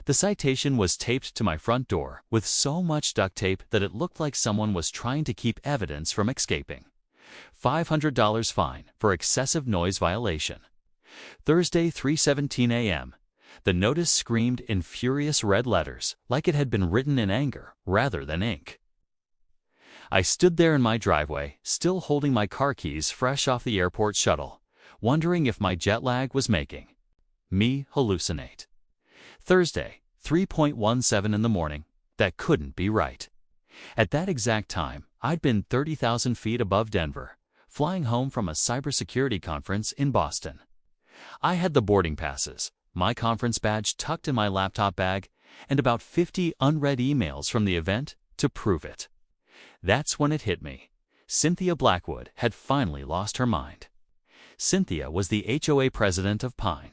The citation was taped to my front door with so much duct tape that it looked like someone was trying to keep evidence from escaping. $500 fine for excessive noise violation. Thursday, 3:17 a.m. The notice screamed in furious red letters, like it had been written in anger rather than ink. I stood there in my driveway, still holding my car keys fresh off the airport shuttle, wondering if my jet lag was making me hallucinate. Thursday, 3:17 in the morning. That couldn't be right. At that exact time, I'd been 30,000 feet above Denver, flying home from a cybersecurity conference in Boston. I had the boarding passes, my conference badge tucked in my laptop bag, and about 50 unread emails from the event to prove it. That's when it hit me. Cynthia Blackwood had finally lost her mind. Cynthia was the HOA president of Pine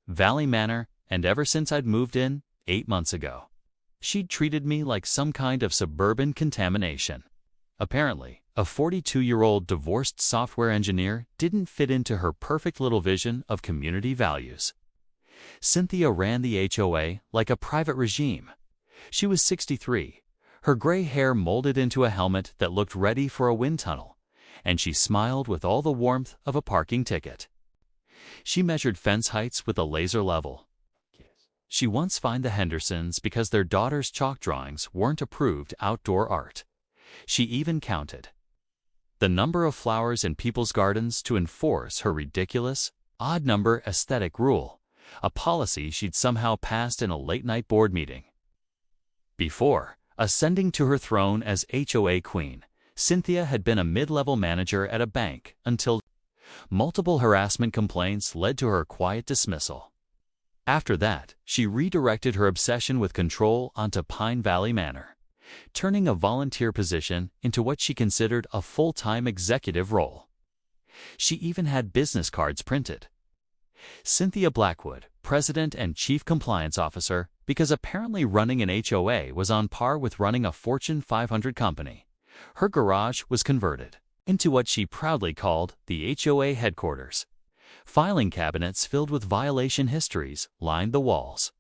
Valley Manor, and ever since I'd moved in 8 months ago, she'd treated me like some kind of suburban contamination. Apparently, a 42-year-old divorced software engineer didn't fit into her perfect little vision of community values. Cynthia ran the HOA like a private regime. She was 63, her gray hair molded into a helmet that looked ready for a wind tunnel, and she smiled with all the warmth of a parking ticket. She measured fence heights with a laser level. She once fined the Hendersons because their daughter's chalk drawings weren't approved outdoor art. She even counted the number of flowers in people's gardens to enforce her ridiculous, odd-number aesthetic rule, a policy she'd somehow passed in a late-night board meeting. Before ascending to her throne as HOA queen, Cynthia had been a mid-level manager at a bank until multiple harassment complaints led to her quiet dismissal. After that, she redirected her obsession with control onto Pine Valley Manor, turning a volunteer position into what she considered a full-time executive role. She even had business cards printed. Cynthia Blackwood, President and Chief Compliance Officer, because apparently running an HOA was on par with running a Fortune 500 company. Her garage was converted into what she proudly called the HOA headquarters. Filing cabinets filled with violation histories lined the walls,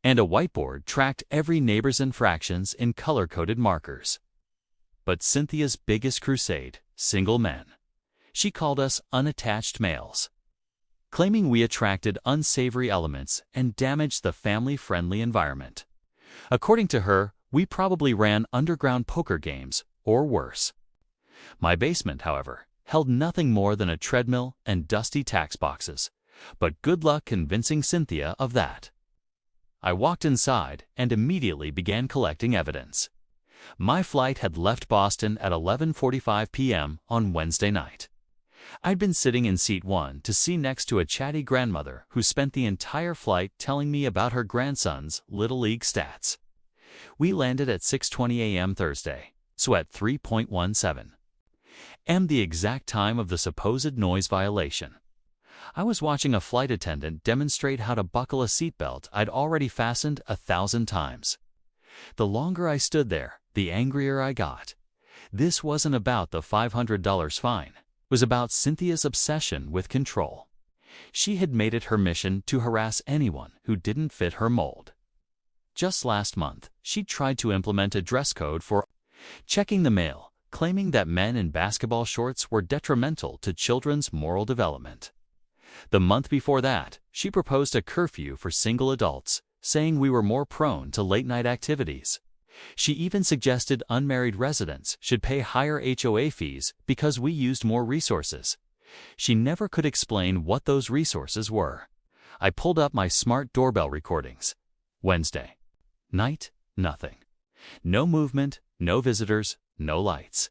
and a whiteboard tracked every neighbor's infractions in color-coded markers. But Cynthia's biggest crusade, single men. She called us unattached males, claiming we attracted unsavory elements and damaged the family-friendly environment. According to her, we probably ran underground poker games, or worse. My basement, however, held nothing more than a treadmill and dusty tax boxes, but good luck convincing Cynthia of that. I walked inside and immediately began collecting evidence. My flight had left Boston at 11:45 p.m. on Wednesday night. I'd been sitting in seat 1 to see next to a chatty grandmother who spent the entire flight telling me about her grandson's Little League stats. We landed at 6:20 a.m. Thursday, so at 3:17 am the exact time of the supposed noise violation. I was watching a flight attendant demonstrate how to buckle a seatbelt I'd already fastened 1,000 times. The longer I stood there, the angrier I got. This wasn't about the $500 fine. It was about Cynthia's obsession with control. She had made it her mission to harass anyone who didn't fit her mold. Just last month, she tried to implement a dress code for checking the mail, claiming that men in basketball shorts were detrimental to children's moral development. The month before that, she proposed a curfew for single adults, saying we were more prone to late-night activities. She even suggested unmarried residents should pay higher HOA fees because we used more resources. She never could explain what those resources were. I pulled up my smart doorbell recordings. Wednesday night, nothing. No movement, no visitors, no lights.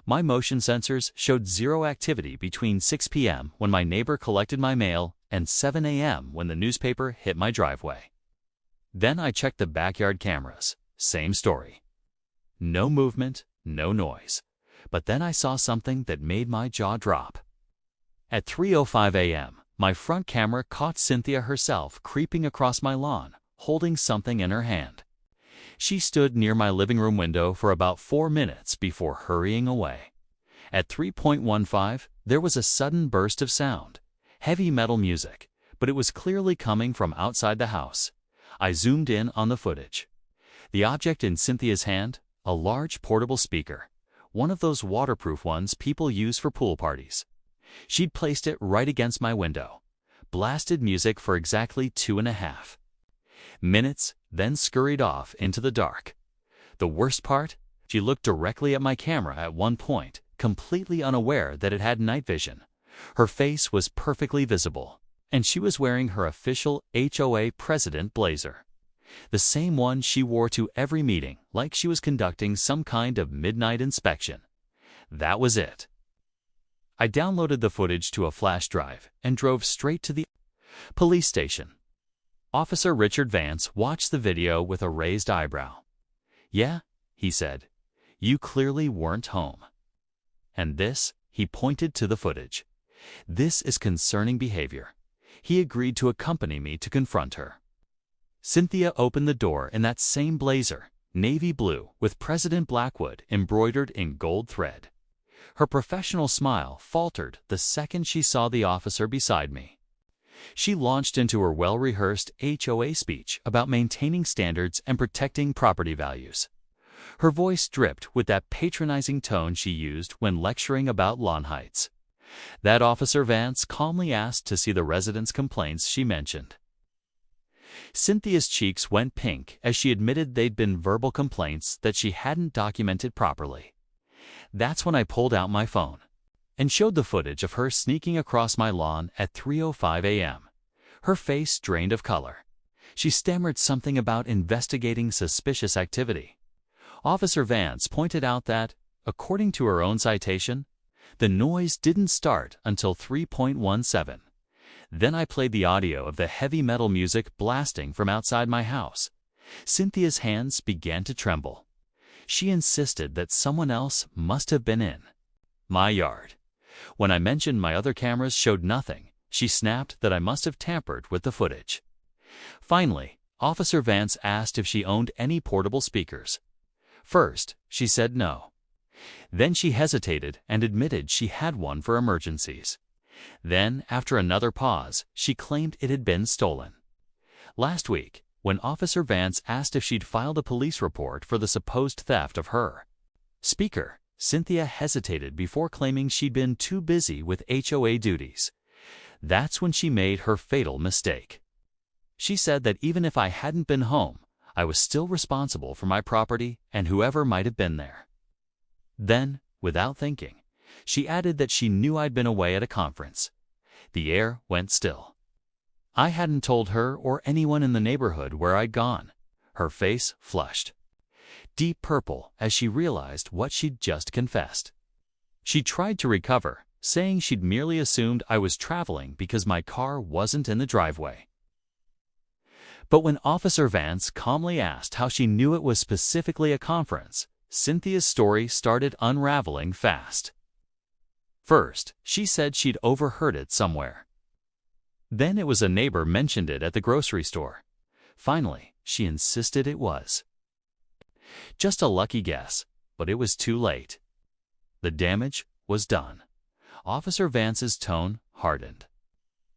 My motion sensors showed zero activity between 6 p.m. when my neighbor collected my mail and 7 a.m. when the newspaper hit my driveway. Then I checked the backyard cameras. Same story. No movement, no noise. But then I saw something that made my jaw drop. At 3:05 a.m., my front camera caught Cynthia herself creeping across my lawn, holding something in her hand. She stood near my living room window for about 4 minutes before hurrying away. At 3:15, there was a sudden burst of sound, heavy metal music, but it was clearly coming from outside the house. I zoomed in on the footage. The object in Cynthia's hand, a large portable speaker, one of those waterproof ones people use for pool parties. She'd placed it right against my window, blasted music for exactly 2.5 minutes, then scurried off into the dark. The worst part? She looked directly at my camera at one point, completely unaware that it had night vision. Her face was perfectly visible, and she was wearing her official HOA president blazer. The same one she wore to every meeting, like she was conducting some kind of midnight inspection. That was it. I downloaded the footage to a flash drive and drove straight to the police station. Officer Richard Vance watched the video with a raised eyebrow. "Yeah," he said, "you clearly weren't home. And this," he pointed to the footage, "this is concerning behavior." He agreed to accompany me to confront her. Cynthia opened the door in that same blazer, navy blue, with President Blackwood embroidered in gold thread. Her professional smile faltered the second she saw the officer beside me. She launched into her well-rehearsed HOA speech about maintaining standards and protecting property values. Her voice dripped with that patronizing tone she used when lecturing about lawn heights. That Officer Vance calmly asked to see the residents' complaints she mentioned. Cynthia's cheeks went pink as she admitted they'd been verbal complaints that she hadn't documented properly. That's when I pulled out my phone and showed the footage of her sneaking across my lawn at 3:05 a.m. Her face drained of color. She stammered something about investigating suspicious activity. Officer Vance pointed out that, according to her own citation, the noise didn't start until 3:17. Then I played the audio of the heavy metal music blasting from outside my house. Cynthia's hands began to tremble. She insisted that someone else must have been in my yard. When I mentioned my other cameras showed nothing, she snapped that I must have tampered with the footage. Finally, Officer Vance asked if she owned any portable speakers. First, she said no. Then she hesitated and admitted she had one for emergencies. Then, after another pause, she claimed it had been stolen. Last week, when Officer Vance asked if she'd filed a police report for the supposed theft of her speaker, Cynthia hesitated before claiming she'd been too busy with HOA duties. That's when she made her fatal mistake. She said that even if I hadn't been home, I was still responsible for my property and whoever might have been there. Then, without thinking, she added that she knew I'd been away at a conference. The air went still. I hadn't told her or anyone in the neighborhood where I'd gone. Her face flushed deep purple as she realized what she'd just confessed. She tried to recover, saying she'd merely assumed I was traveling because my car wasn't in the driveway. But when Officer Vance calmly asked how she knew it was specifically a conference, Cynthia's story started unraveling fast. First, she said she'd overheard it somewhere. Then it was a neighbor mentioned it at the grocery store. Finally, she insisted it was just a lucky guess, but it was too late. The damage was done. Officer Vance's tone hardened.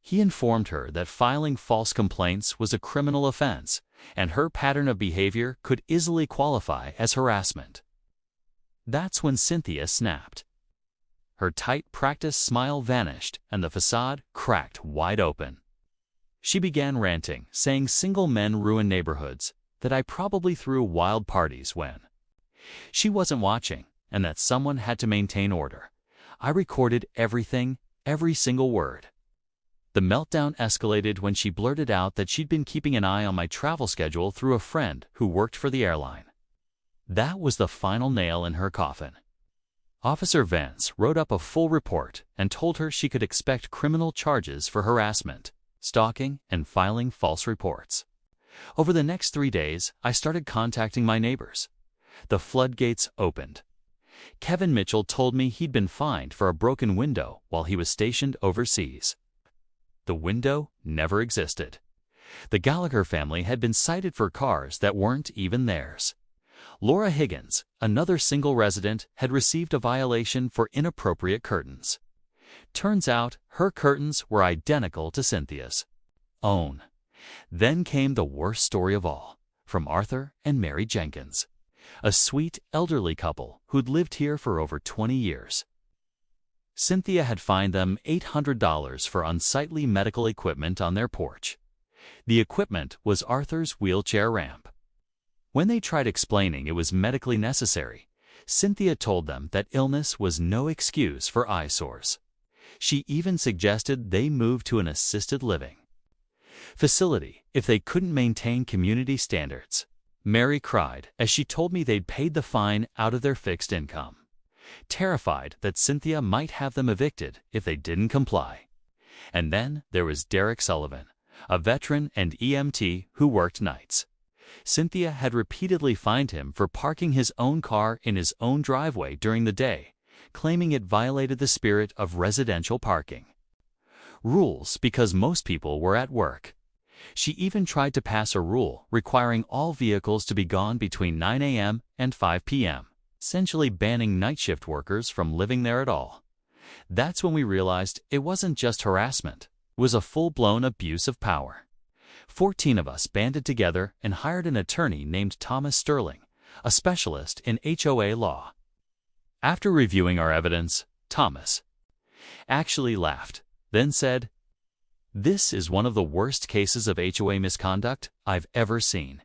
He informed her that filing false complaints was a criminal offense, and her pattern of behavior could easily qualify as harassment. That's when Cynthia snapped. Her tight, practiced smile vanished, and the facade cracked wide open. She began ranting, saying single men ruin neighborhoods, that I probably threw wild parties when she wasn't watching, and that someone had to maintain order. I recorded everything, every single word. The meltdown escalated when she blurted out that she'd been keeping an eye on my travel schedule through a friend who worked for the airline. That was the final nail in her coffin. Officer Vance wrote up a full report and told her she could expect criminal charges for harassment, stalking, and filing false reports. Over the next 3 days, I started contacting my neighbors. The floodgates opened. Kevin Mitchell told me he'd been fined for a broken window while he was stationed overseas. The window never existed. The Gallagher family had been cited for cars that weren't even theirs. Laura Higgins, another single resident, had received a violation for inappropriate curtains. Turns out her curtains were identical to Cynthia's own. Then came the worst story of all, from Arthur and Mary Jenkins, a sweet, elderly couple who'd lived here for over 20 years. Cynthia had fined them $800 for unsightly medical equipment on their porch. The equipment was Arthur's wheelchair ramp. When they tried explaining it was medically necessary, Cynthia told them that illness was no excuse for eyesores. She even suggested they move to an assisted living facility if they couldn't maintain community standards. Mary cried as she told me they'd paid the fine out of their fixed income, terrified that Cynthia might have them evicted if they didn't comply. And then there was Derek Sullivan, a veteran and EMT who worked nights. Cynthia had repeatedly fined him for parking his own car in his own driveway during the day, claiming it violated the spirit of residential parking rules because most people were at work. She even tried to pass a rule requiring all vehicles to be gone between 9 a.m. and 5 p.m., essentially banning night shift workers from living there at all. That's when we realized it wasn't just harassment, it was a full-blown abuse of power. 14 of us banded together and hired an attorney named Thomas Sterling, a specialist in HOA law. After reviewing our evidence, Thomas actually laughed, then said, "This is one of the worst cases of HOA misconduct I've ever seen."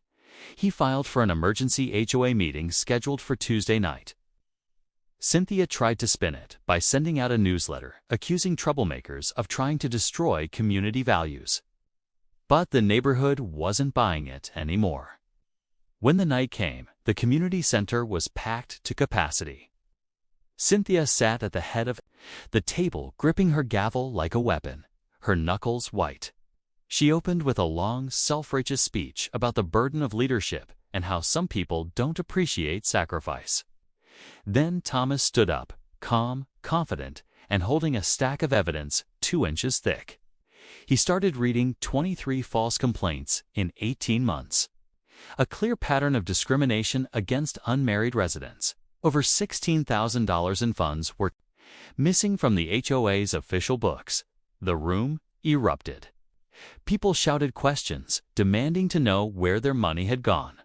He filed for an emergency HOA meeting scheduled for Tuesday night. Cynthia tried to spin it by sending out a newsletter accusing troublemakers of trying to destroy community values. But the neighborhood wasn't buying it anymore. When the night came, the community center was packed to capacity. Cynthia sat at the head of the table, gripping her gavel like a weapon, her knuckles white. She opened with a long, self-righteous speech about the burden of leadership and how some people don't appreciate sacrifice. Then Thomas stood up, calm, confident, and holding a stack of evidence 2 inches thick. He started reading 23 false complaints in 18 months. A clear pattern of discrimination against unmarried residents. Over $16,000 in funds were missing from the HOA's official books. The room erupted. People shouted questions, demanding to know where their money had gone.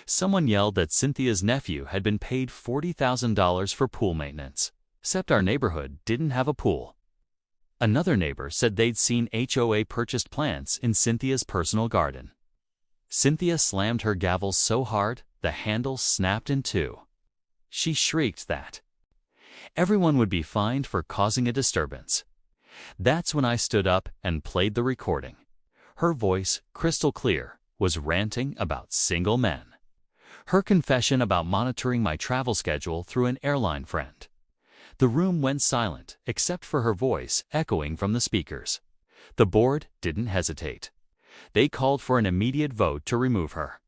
Someone yelled that Cynthia's nephew had been paid $40,000 for pool maintenance, except our neighborhood didn't have a pool. Another neighbor said they'd seen HOA purchased plants in Cynthia's personal garden. Cynthia slammed her gavel so hard, the handle snapped in two. She shrieked that everyone would be fined for causing a disturbance. That's when I stood up and played the recording. Her voice, crystal clear, was ranting about single men. Her confession about monitoring my travel schedule through an airline friend. The room went silent, except for her voice echoing from the speakers. The board didn't hesitate. They called for an immediate vote to remove her.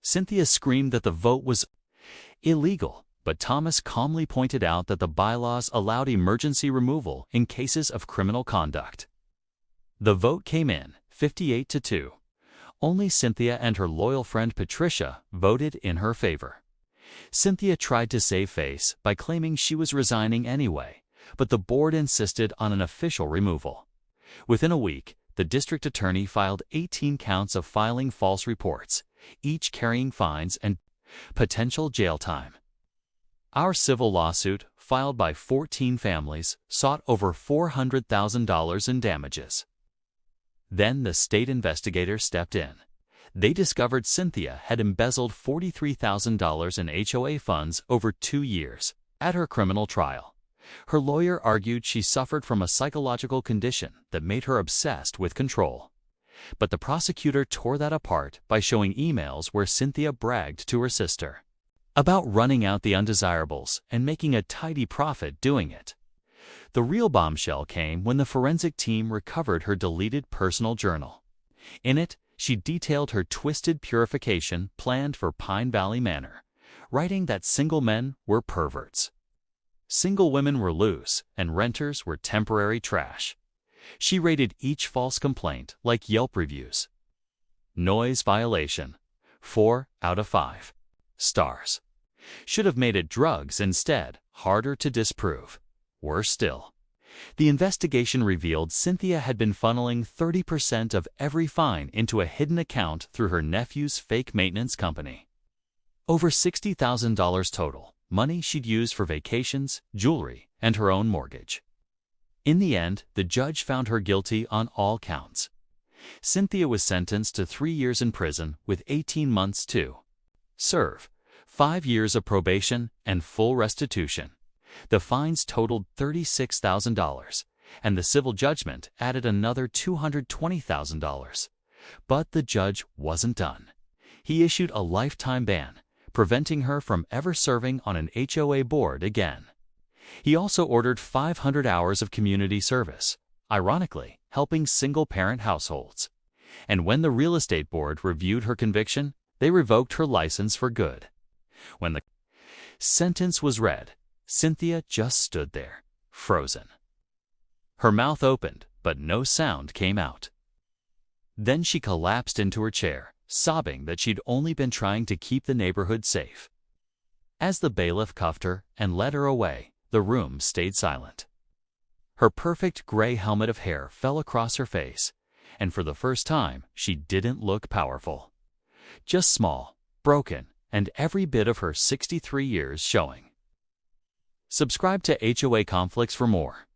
Cynthia screamed that the vote was illegal, but Thomas calmly pointed out that the bylaws allowed emergency removal in cases of criminal conduct. The vote came in, 58-2. Only Cynthia and her loyal friend Patricia voted in her favor. Cynthia tried to save face by claiming she was resigning anyway, but the board insisted on an official removal. Within a week, the district attorney filed 18 counts of filing false reports, each carrying fines and potential jail time. Our civil lawsuit, filed by 14 families, sought over $400,000 in damages. Then the state investigators stepped in. They discovered Cynthia had embezzled $43,000 in HOA funds over 2 years. At her criminal trial, her lawyer argued she suffered from a psychological condition that made her obsessed with control. But the prosecutor tore that apart by showing emails where Cynthia bragged to her sister about running out the undesirables and making a tidy profit doing it. The real bombshell came when the forensic team recovered her deleted personal journal. In it, she detailed her twisted purification planned for Pine Valley Manor, writing that single men were perverts, single women were loose, and renters were temporary trash. She rated each false complaint like Yelp reviews. Noise violation, 4 out of 5 stars. Should have made it drugs instead, harder to disprove. Worse still, The investigation revealed Cynthia had been funneling 30% of every fine into a hidden account through her nephew's fake maintenance company. Over $60,000 total, money she'd used for vacations, jewelry, and her own mortgage. In the end, the judge found her guilty on all counts. Cynthia was sentenced to 3 years in prison with 18 months to serve, 5 years of probation, and full restitution. The fines totaled $36,000, and the civil judgment added another $220,000. But the judge wasn't done. He issued a lifetime ban, preventing her from ever serving on an HOA board again. He also ordered 500 hours of community service, ironically helping single-parent households. And when the real estate board reviewed her conviction, they revoked her license for good. When the sentence was read, Cynthia just stood there, frozen. Her mouth opened, but no sound came out. Then she collapsed into her chair, sobbing that she'd only been trying to keep the neighborhood safe. As the bailiff cuffed her and led her away, the room stayed silent. Her perfect gray helmet of hair fell across her face, and for the first time, she didn't look powerful. Just small, broken, and every bit of her 63 years showing. Subscribe to HOA Conflicts for more.